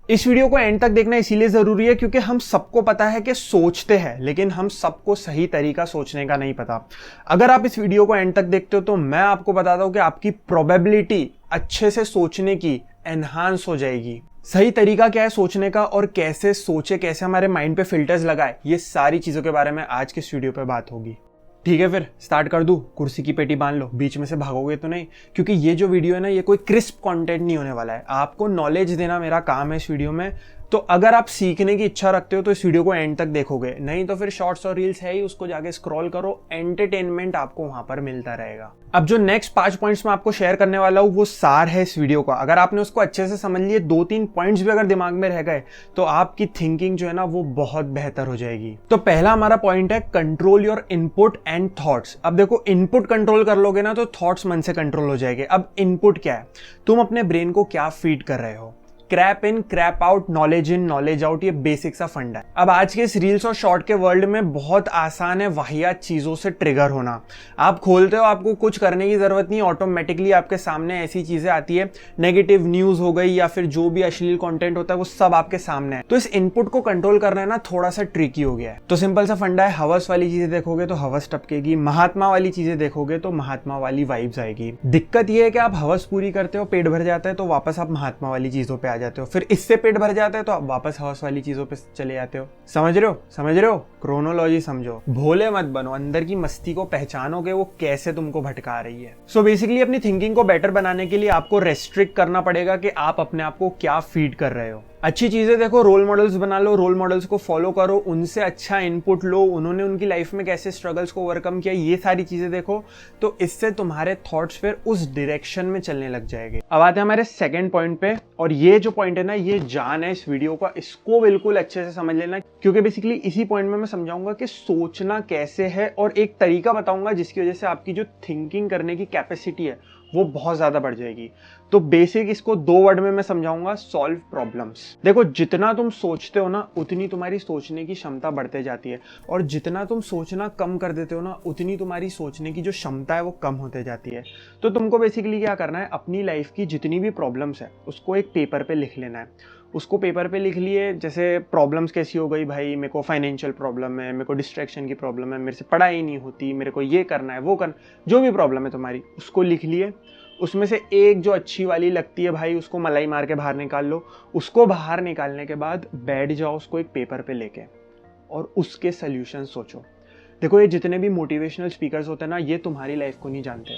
इस वीडियो को एंड तक देखना इसीलिए जरूरी है क्योंकि हम सबको पता है कि सोचते हैं, लेकिन हम सबको सही तरीका सोचने का नहीं पता। अगर आप इस वीडियो को एंड तक देखते हो तो मैं आपको बताता हूं कि आपकी प्रोबेबिलिटी अच्छे से सोचने की एनहांस हो जाएगी। सही तरीका क्या है सोचने का और कैसे सोचे, कैसे हमारे माइंड पे फिल्टर्स लगाए, ये सारी चीजों के बारे में आज के इस वीडियो पे बात होगी। ठीक है, फिर स्टार्ट कर दूं। कुर्सी की पेटी बांध लो, बीच में से भागोगे तो नहीं, क्योंकि ये जो वीडियो है ना, ये कोई क्रिस्प कंटेंट नहीं होने वाला है। आपको नॉलेज देना मेरा काम है इस वीडियो में। तो अगर आप सीखने की इच्छा रखते हो तो इस वीडियो को एंड तक देखोगे, नहीं तो फिर शॉर्ट्स और रील्स है ही, उसको जाके स्क्रॉल करो, एंटरटेनमेंट आपको वहां पर मिलता रहेगा। अब जो नेक्स्ट 5 पॉइंट्स मैं आपको शेयर करने वाला हूं वो सार है इस वीडियो का। अगर आपने उसको अच्छे से समझ लिए, 2-3 पॉइंट्स भी अगर दिमाग में रह गए तो आपकी थिंकिंग जो है ना वो बहुत बेहतर हो जाएगी। तो पहला हमारा पॉइंट है control your input and thoughts. अब देखो, इनपुट कंट्रोल कर लोगे ना तो थॉट्स मन से कंट्रोल हो जाएंगे। अब इनपुट क्या है? तुम अपने ब्रेन को क्या फीड कर रहे हो। Crap in crap out, knowledge in knowledge out, ये बेसिक सा फंडा है। अब आज के इस रील्स और शॉर्ट के वर्ल्ड में बहुत आसान है वाहियात चीजों से ट्रिगर होना। आप खोलते हो, आपको कुछ करने की जरूरत नहीं, ऑटोमेटिकली आपके सामने ऐसी चीजें आती है, नेगेटिव न्यूज हो गई या फिर जो भी अश्लील कंटेंट होता है वो सब आपके सामने है। तो इस इनपुट को कंट्रोल करना है ना थोड़ा सा ट्रिकी हो गया है। तो सिंपल सा फंडा है, हवस वाली चीजें देखोगे तो हवस टपकेगी, महात्मा वाली चीजें देखोगे तो महात्मा वाली वाइब्स आएगी। दिक्कत ये है कि आप हवस पूरी करते हो, पेट भर जाता है तो वापस आप महात्मा वाली चीजों पे आ जाते हो, फिर इससे पेट भर जाता है तो आप वापस हवस वाली चीजों पे चले जाते हो। समझ रहे हो? क्रोनोलॉजी समझो, भोले मत बनो, अंदर की मस्ती को पहचानोगे वो कैसे तुमको भटका रही है। सो बेसिकली अपनी थिंकिंग को बेटर बनाने के लिए आपको रेस्ट्रिक्ट करना पड़ेगा कि आप अपने आप को क्या फीड कर रहे हो। अच्छी चीजें देखो, रोल मॉडल्स बना लो, रोल मॉडल्स को फॉलो करो, उनसे अच्छा इनपुट लो, उन्होंने उनकी लाइफ में कैसे स्ट्रगल्स को ओवरकम किया, ये सारी चीजें देखो, तो इससे तुम्हारे थॉट्स फिर उस डायरेक्शन में चलने लग जाएंगे। अब आते हैं हमारे सेकंड पॉइंट पे, और ये जो पॉइंट है ना, ये जान है इस वीडियो का, इसको बिल्कुल अच्छे से समझ लेना, क्योंकि बेसिकली इसी पॉइंट में मैं समझाऊंगा कि सोचना कैसे है और एक तरीका बताऊंगा जिसकी वजह से आपकी जो थिंकिंग करने की कैपेसिटी है वो बहुत ज्यादा बढ़ जाएगी। तो बेसिक इसको 2 वर्ड में मैं समझाऊंगा, सॉल्व प्रॉब्लम्स। देखो, जितना तुम सोचते हो ना उतनी तुम्हारी सोचने की क्षमता बढ़ते जाती है, और जितना तुम सोचना कम कर देते हो ना उतनी तुम्हारी सोचने की जो क्षमता है वो कम होते जाती है। तो तुमको बेसिकली क्या करना है, अपनी लाइफ की जितनी भी प्रॉब्लम्स है उसको एक पेपर पे लिख लेना है। उसको पेपर पे लिख लिए, जैसे प्रॉब्लम्स कैसी हो गई, भाई मेरे को फाइनेंशियल प्रॉब्लम है, मेरे को डिस्ट्रैक्शन की प्रॉब्लम है, मेरे से पढ़ाई नहीं होती, मेरे को ये करना है वो करना, जो भी प्रॉब्लम है तुम्हारी उसको लिख लिए। उसमें से एक जो अच्छी वाली लगती है भाई उसको मलाई मार के बाहर निकाल लो। उसको बाहर निकालने के बाद बैठ जाओ उसको एक पेपर पे लेके और उसके सल्यूशन सोचो। देखो, ये जितने भी मोटिवेशनल स्पीकर्स होते हैं ना, ये तुम्हारी लाइफ को नहीं जानते।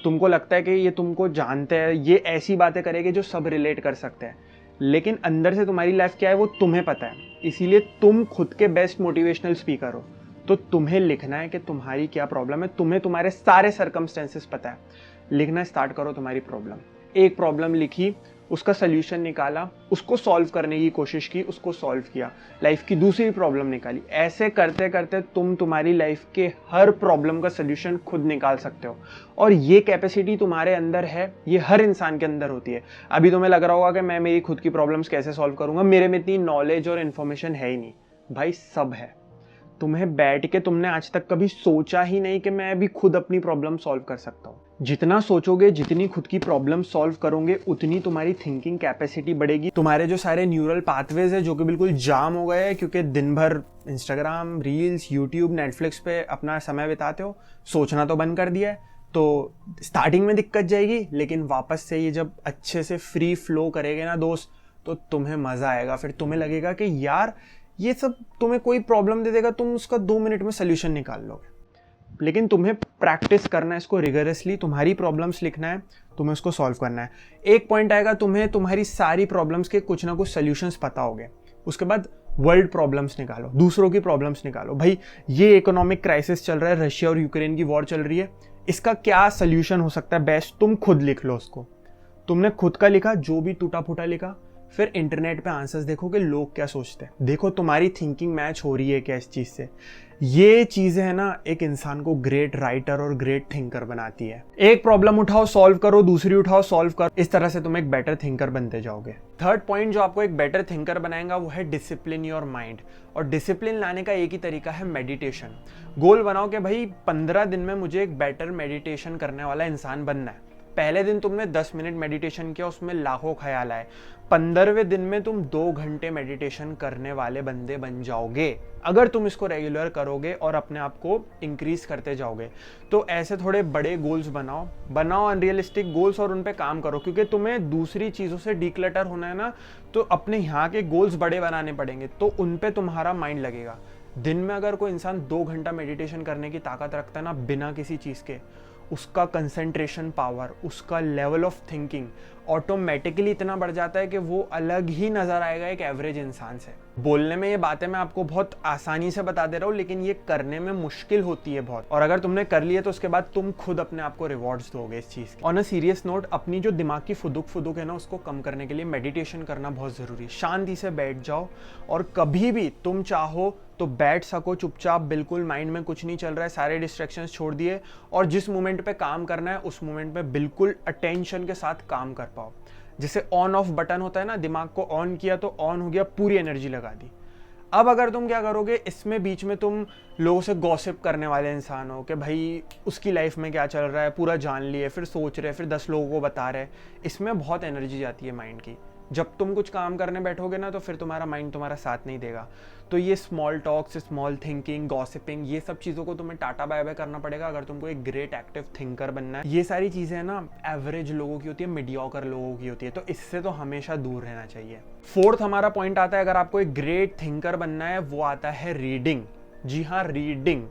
तुमको लगता है कि ये तुमको जानते हैं, ये ऐसी बातें करेंगे जो सब रिलेट कर सकते हैं, लेकिन अंदर से तुम्हारी लाइफ क्या है वो तुम्हें पता है। इसीलिए तुम खुद के बेस्ट मोटिवेशनल स्पीकर हो। तो तुम्हें लिखना है कि तुम्हारी क्या प्रॉब्लम है, तुम्हें तुम्हारे सारे सर्कमस्टेंसेस पता है। लिखना स्टार्ट करो तुम्हारी प्रॉब्लम। एक प्रॉब्लम लिखी, उसका सल्यूशन निकाला, उसको सॉल्व करने की कोशिश की, उसको सॉल्व किया, लाइफ की दूसरी प्रॉब्लम निकाली। ऐसे करते करते तुम तुम्हारी लाइफ के हर प्रॉब्लम का सल्यूशन खुद निकाल सकते हो, और ये कैपेसिटी तुम्हारे अंदर है, ये हर इंसान के अंदर होती है। अभी तुम्हें लग रहा होगा कि मैं मेरी खुद की प्रॉब्लम्स कैसे सॉल्व करूंगा, मेरे में इतनी नॉलेज और इन्फॉर्मेशन है ही नहीं। भाई सब है। तुम्हें बैठ के तुमने आज तक कभी सोचा ही नहीं कि मैं अभी खुद अपनी प्रॉब्लम सॉल्व कर सकता हूँ। जितना सोचोगे, जितनी खुद की प्रॉब्लम सॉल्व करोगे, उतनी तुम्हारी थिंकिंग कैपेसिटी बढ़ेगी। तुम्हारे जो सारे न्यूरल पाथवेज है जो कि बिल्कुल जाम हो गए हैं क्योंकि दिन भर इंस्टाग्राम, रील्स, यूट्यूब, नेटफ्लिक्स पे अपना समय बिताते हो, सोचना तो बंद कर दिया है। तो स्टार्टिंग में दिक्कत जाएगी, लेकिन वापस से ये जब अच्छे से फ्री फ्लो करेंगे ना दोस्त, तो तुम्हें मजा आएगा। फिर तुम्हें लगेगा कि यार ये सब तुम्हें कोई प्रॉब्लम दे देगा, तुम उसका 2 मिनट में सोल्यूशन निकाल लोगे। लेकिन तुम्हें प्रैक्टिस करना है इसको रिगरसली, तुम्हारी प्रॉब्लम्स लिखना है, तुम्हें उसको सॉल्व करना है। एक पॉइंट आएगा, तुम्हें तुम्हारी सारी प्रॉब्लम्स के कुछ ना कुछ सोल्यूशंस पता होंगे। उसके बाद वर्ल्ड प्रॉब्लम्स निकालो, दूसरों की प्रॉब्लम्स निकालो। भाई ये इकोनॉमिक क्राइसिस चल रहा है, रशिया और यूक्रेन की वॉर चल रही है, इसका क्या सोल्यूशन हो सकता है बेस्ट, तुम खुद लिख लो उसको। तुमने खुद का लिखा, जो भी टूटा फूटा लिखा, फिर इंटरनेट पे आंसर्स देखो कि लोग क्या सोचते हैं। देखो तुम्हारी थिंकिंग मैच हो रही है क्या इस चीज से। ये चीजें है ना एक इंसान को ग्रेट राइटर और ग्रेट थिंकर बनाती है। एक प्रॉब्लम उठाओ, सॉल्व करो, दूसरी उठाओ, सॉल्व करो, इस तरह से तुम एक बेटर थिंकर बनते जाओगे। थर्ड पॉइंट जो आपको एक बेटर थिंकर बनाएगा वो है डिसिप्लिन योर माइंड। और डिसिप्लिन लाने का एक ही तरीका है, मेडिटेशन। गोल बनाओ कि भाई 15 दिन में मुझे एक बेटर मेडिटेशन करने वाला इंसान बनना है। पहले दिन तुमने 10 मिनट मेडिटेशन किया, उसमें लाखों ख्याल आए, 15वें दिन में तुम 2 घंटे मेडिटेशन करने वाले बंदे बन जाओगे अगर तुम इसको रेगुलर करोगे और अपने आप को इंक्रीज करते जाओगे। तो ऐसे थोड़े बड़े गोल्स बनाओ अनरियलिस्टिक गोल्स, और उन पे काम करो, क्योंकि तुम्हें दूसरी चीज़ों से डिक्लटर होना है ना, तो अपने यहाँ के गोल्स बड़े बनाने पड़ेंगे, तो उन पे तुम्हारा माइंड लगेगा। दिन में अगर कोई इंसान 2 घंटा मेडिटेशन करने की ताकत रखता है ना, बिना किसी चीज़ के, उसका कंसंट्रेशन पावर, उसका लेवल ऑफ थिंकिंग ऑटोमेटिकली इतना बढ़ जाता है कि वो अलग ही नजर आएगा एक एवरेज इंसान से। बोलने में ये बातें मैं आपको बहुत आसानी से बता दे रहा हूँ, लेकिन ये करने में मुश्किल होती है बहुत, और अगर तुमने कर लिया तो उसके बाद तुम खुद अपने आप को रिवॉर्ड्स दोगे इस चीज़ के। ऑन अ सीरियस नोट, अपनी जो दिमाग की फुदुक है ना, उसको कम करने के लिए मेडिटेशन करना बहुत ज़रूरी है। शांति से बैठ जाओ, और कभी भी तुम चाहो तो बैठ सको चुपचाप, बिल्कुल माइंड में कुछ नहीं चल रहा है, सारे डिस्ट्रैक्शंस छोड़ दिए, और जिस मोमेंट पे काम करना है उस मोमेंट पे बिल्कुल अटेंशन के साथ काम कर पाओ। जैसे ऑन ऑफ बटन होता है ना, दिमाग को ऑन किया तो ऑन हो गया, पूरी एनर्जी लगा दी। अब अगर तुम क्या करोगे, इसमें बीच में तुम लोगों से गॉसिप करने वाले इंसान हो कि भाई उसकी लाइफ में क्या चल रहा है पूरा जान लिए, फिर सोच रहे, फिर 10 लोगों को बता रहे, इसमें बहुत एनर्जी जाती है माइंड की। जब तुम कुछ काम करने बैठोगे ना, तो फिर तुम्हारा माइंड तुम्हारा साथ नहीं देगा। तो ये small talks, small thinking, gossiping, ये सब चीज़ों को तुम्हें टाटा बाय बाय करना पड़ेगा अगर तुमको एक ग्रेट एक्टिव थिंकर बनना है। ये सारी चीज़ें ना एवरेज लोगों की होती है, मीडियोकर लोगों की होती है, तो इससे तो हमेशा दूर रहना चाहिए। 4th हमारा पॉइंट आता है, अगर आपको एक ग्रेट थिंकर बनना है, वो आता है रीडिंग। जी हाँ, reading,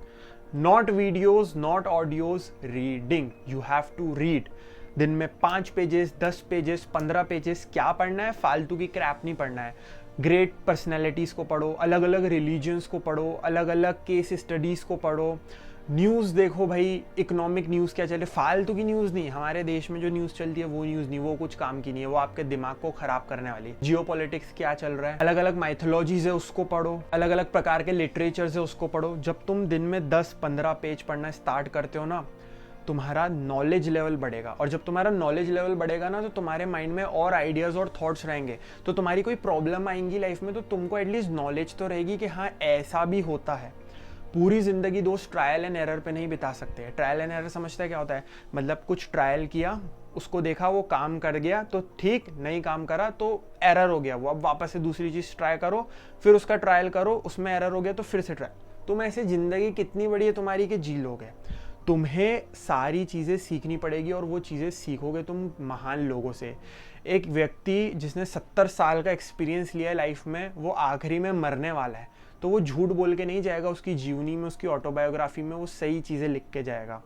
not videos, not audios, reading. You have to read. दिन में 5 पेजेस, 10 पेजेस, 15 पेजेस, क्या पढ़ना है, फालतू की क्रैप नहीं पढ़ना है। ग्रेट पर्सनैलिटीज़ को पढ़ो, अलग अलग रिलीजन्स को पढ़ो, अलग अलग केस स्टडीज़ को पढ़ो, न्यूज़ देखो भाई, इकोनॉमिक न्यूज़ क्या चले, फालतू की न्यूज़ नहीं। हमारे देश में जो न्यूज़ चलती है वो न्यूज़ नहीं, वो कुछ काम की नहीं है, वो आपके दिमाग को खराब करने वाली। जियोपॉलिटिक्स क्या चल रहा है, अलग अलग माइथोलॉजीज है उसको पढ़ो, अलग अलग प्रकार के लिटरेचर्स है उसको पढ़ो। जब तुम दिन में 10-15 पेज पढ़ना स्टार्ट करते हो ना, तुम्हारा नॉलेज लेवल बढ़ेगा, और जब तुम्हारा नॉलेज लेवल बढ़ेगा ना, तो तुम्हारे माइंड में और आइडियाज़ और थॉट्स रहेंगे। तो तुम्हारी कोई प्रॉब्लम आएंगी लाइफ में, तो तुमको एटलीस्ट नॉलेज तो रहेगी कि हाँ ऐसा भी होता है। पूरी ज़िंदगी दोस्त ट्रायल एंड एरर पे नहीं बिता सकते। ट्रायल एंड एरर समझते हैं क्या होता है, मतलब कुछ ट्रायल किया, उसको देखा, वो काम कर गया तो ठीक, नहीं काम करा तो एरर हो गया, वो अब वापस से दूसरी चीज़ ट्राई करो, फिर उसका ट्रायल करो, उसमें एरर हो गया तो फिर से ट्राई। तुम ऐसे ज़िंदगी कितनी बड़ी है तुम्हारी कि जी लोगे। तुम्हें सारी चीज़ें सीखनी पड़ेगी, और वो चीज़ें सीखोगे तुम महान लोगों से। एक व्यक्ति जिसने 70 साल का एक्सपीरियंस लिया है लाइफ में, वो आखिरी में मरने वाला है, तो वो झूठ बोल के नहीं जाएगा, उसकी जीवनी में, उसकी ऑटोबायोग्राफी में वो सही चीज़ें लिख के जाएगा।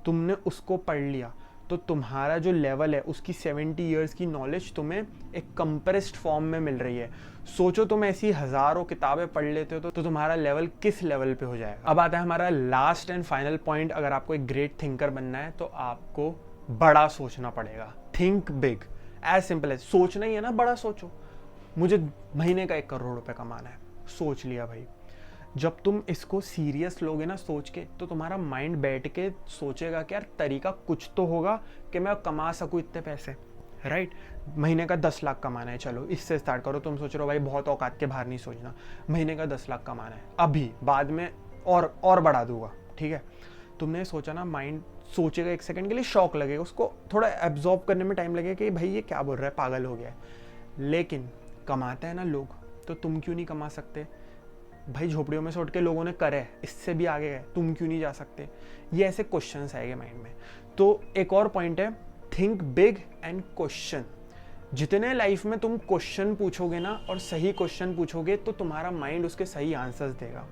तुमने उसको पढ़ लिया तो तुम्हारा जो लेवल है, उसकी 70 ईयर्स की नॉलेज तुम्हें एक कंप्रेस्ड फॉर्म में मिल रही है। सोचो तुम ऐसी हज़ारों किताबें पढ़ लेते हो तो तुम्हारा लेवल किस लेवल पे हो जाएगा। अब आता है हमारा लास्ट एंड फाइनल पॉइंट, अगर आपको एक ग्रेट थिंकर बनना है तो आपको बड़ा सोचना पड़ेगा। थिंक बिग, एज सिंपल है, सोचना ही है ना, बड़ा सोचो। मुझे महीने का 1 करोड़ रुपए कमाना है, सोच लिया भाई। जब तुम इसको सीरियस लोगे ना सोच के, तो तुम्हारा माइंड बैठ के सोचेगा कि यार तरीका कुछ तो होगा कि मैं कमा सकूँ इतने पैसे, राइट। महीने का 10 लाख कमाना है, चलो इससे स्टार्ट करो। तुम सोच रहे हो भाई बहुत औकात के बाहर नहीं सोचना, महीने का 10 लाख कमाना है अभी, बाद में और बढ़ा दूंगा, ठीक है। तुमने सोचा ना, माइंड सोचेगा 1 सेकंड के लिए, शॉक लगेगा, उसको थोड़ा एब्जॉर्ब करने में टाइम लगेगा कि भाई ये क्या बोल रहा है, पागल हो गया है। लेकिन कमाते हैं ना लोग, तो तुम क्यों नहीं कमा सकते भाई? झोपड़ियों में से उठ के लोगों ने करे, इससे भी आगे गए, तुम क्यों नहीं जा सकते? ये ऐसे क्वेश्चंस आएंगे माइंड में। तो एक और पॉइंट है, थिंक बिग एंड क्वेश्चन। जितने लाइफ में तुम क्वेश्चन पूछोगे ना, और सही क्वेश्चन पूछोगे, तो तुम्हारा माइंड उसके सही आंसर्स देगा।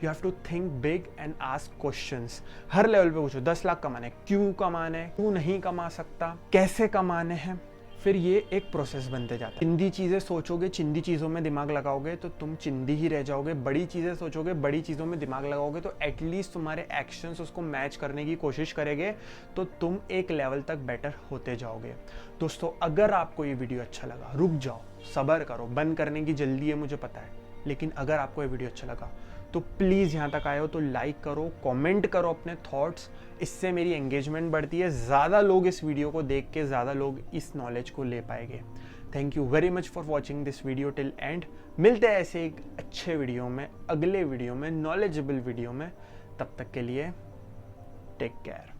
You have to think big and ask questions. हर लेवल पे पूछो, 10 लाख कमाने, क्यों कमाने, क्यों नहीं कमा सकता, कैसे कमाने हैं। फिर ये एक प्रोसेस बनते जाता है। चिंदी चीज़ें सोचोगे, चिंदी चीज़ों में दिमाग लगाओगे तो तुम चिंदी ही रह जाओगे। बड़ी चीज़ें सोचोगे, बड़ी चीज़ों में दिमाग लगाओगे तो एटलीस्ट तुम्हारे एक्शंस उसको मैच करने की कोशिश करेंगे, तो तुम एक लेवल तक बेटर होते जाओगे। दोस्तों, अगर आपको ये वीडियो अच्छा लगा, रुक जाओ, सब्र करो, बंद करने की जल्दी है मुझे पता है, लेकिन अगर आपको ये वीडियो अच्छा लगा तो प्लीज़ यहाँ तक आए हो तो लाइक करो, कमेंट करो अपने थॉट्स, इससे मेरी एंगेजमेंट बढ़ती है। ज़्यादा लोग इस वीडियो को देख के ज़्यादा लोग इस नॉलेज को ले पाएंगे। Thank you very much for watching this video till and. मिलते हैं ऐसे एक अच्छे वीडियो में, अगले वीडियो में, नॉलेजेबल वीडियो में। तब तक के लिए टेक केयर।